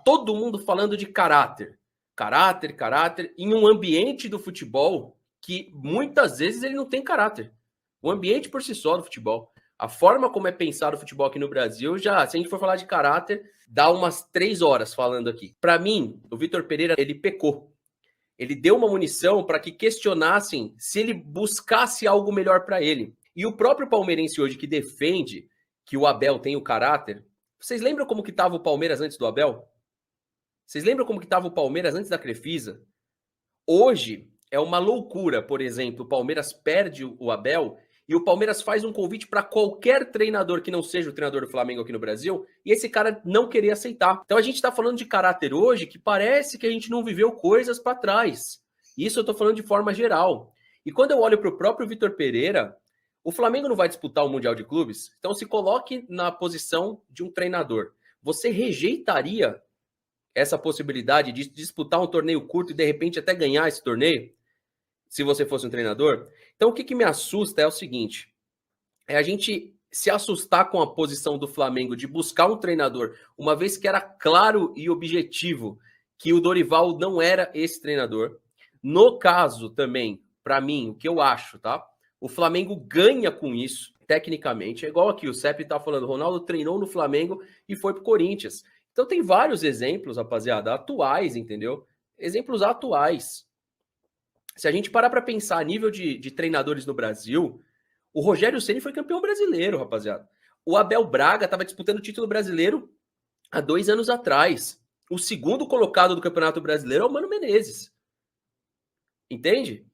todo mundo falando de caráter. Caráter, caráter, em um ambiente do futebol que muitas vezes ele não tem caráter. O ambiente por si só do futebol. A forma como é pensado o futebol aqui no Brasil, já, se a gente for falar de caráter, dá umas 3 horas falando aqui. Para mim, o Vitor Pereira, ele pecou. Ele deu uma munição para que questionassem se ele buscasse algo melhor para ele. E o próprio palmeirense hoje que defende que o Abel tem o caráter, vocês lembram como que estava o Palmeiras antes do Abel? Vocês lembram como que estava o Palmeiras antes da Crefisa? Hoje é uma loucura, por exemplo, o Palmeiras perde o Abel e o Palmeiras faz um convite para qualquer treinador que não seja o treinador do Flamengo aqui no Brasil e esse cara não querer aceitar. Então a gente está falando de caráter hoje que parece que a gente não viveu coisas para trás. Isso eu estou falando de forma geral. E quando eu olho para o próprio Vitor Pereira, o Flamengo não vai disputar o Mundial de Clubes, então se coloque na posição de um treinador. Você rejeitaria essa possibilidade de disputar um torneio curto e de repente até ganhar esse torneio, se você fosse um treinador? Então o que me assusta é o seguinte, é a gente se assustar com a posição do Flamengo de buscar um treinador, uma vez que era claro e objetivo que o Dorival não era esse treinador. No caso também, para mim, o que eu acho, tá? O Flamengo ganha com isso, tecnicamente. É igual aqui, o Sepp tá falando, Ronaldo treinou no Flamengo e foi pro Corinthians. Então tem vários exemplos, rapaziada, atuais, entendeu? Exemplos atuais. Se a gente parar para pensar a nível de treinadores no Brasil, o Rogério Ceni foi campeão brasileiro, rapaziada. O Abel Braga estava disputando o título brasileiro há 2 anos atrás. O segundo colocado do Campeonato Brasileiro é o Mano Menezes. Entende?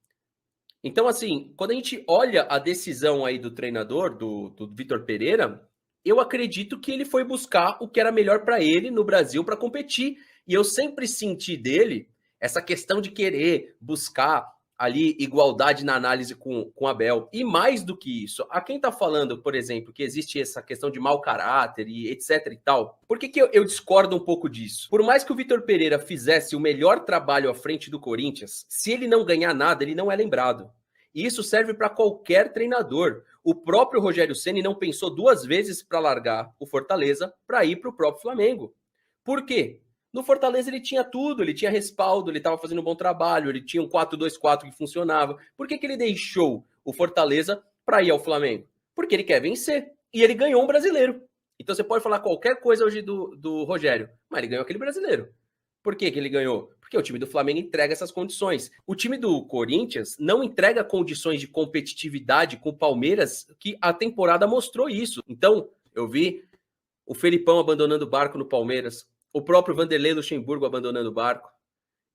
Então, assim, quando a gente olha a decisão aí do treinador, do Vitor Pereira, eu acredito que ele foi buscar o que era melhor para ele no Brasil para competir. E eu sempre senti dele essa questão de querer buscar ali igualdade na análise com Abel. E mais do que isso, a quem tá falando, por exemplo, que existe essa questão de mau caráter e etc e tal, por que eu discordo um pouco disso? Por mais que o Vitor Pereira fizesse o melhor trabalho à frente do Corinthians, se ele não ganhar nada, ele não é lembrado. E isso serve para qualquer treinador. O próprio Rogério Ceni não pensou 2 vezes para largar o Fortaleza para ir para o próprio Flamengo. Por quê? No Fortaleza ele tinha tudo, ele tinha respaldo, ele estava fazendo um bom trabalho, ele tinha um 4-2-4 que funcionava. Por que ele deixou o Fortaleza para ir ao Flamengo? Porque ele quer vencer. E ele ganhou um brasileiro. Então você pode falar qualquer coisa hoje do Rogério, mas ele ganhou aquele brasileiro. Por que ele ganhou? Porque o time do Flamengo entrega essas condições. O time do Corinthians não entrega condições de competitividade com o Palmeiras, que a temporada mostrou isso. Então, eu vi o Felipão abandonando o barco no Palmeiras, o próprio Vanderlei Luxemburgo abandonando o barco.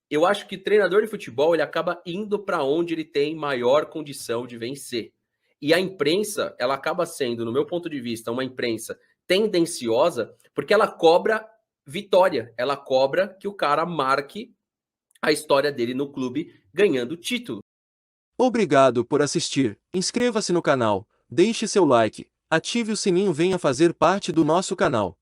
Eu acho que treinador de futebol ele acaba indo para onde ele tem maior condição de vencer. E a imprensa, ela acaba sendo, no meu ponto de vista, uma imprensa tendenciosa, porque ela cobra vitória, ela cobra que o cara marque a história dele no clube ganhando título. Obrigado por assistir. Inscreva-se no canal, deixe seu like, ative o sininho e venha fazer parte do nosso canal.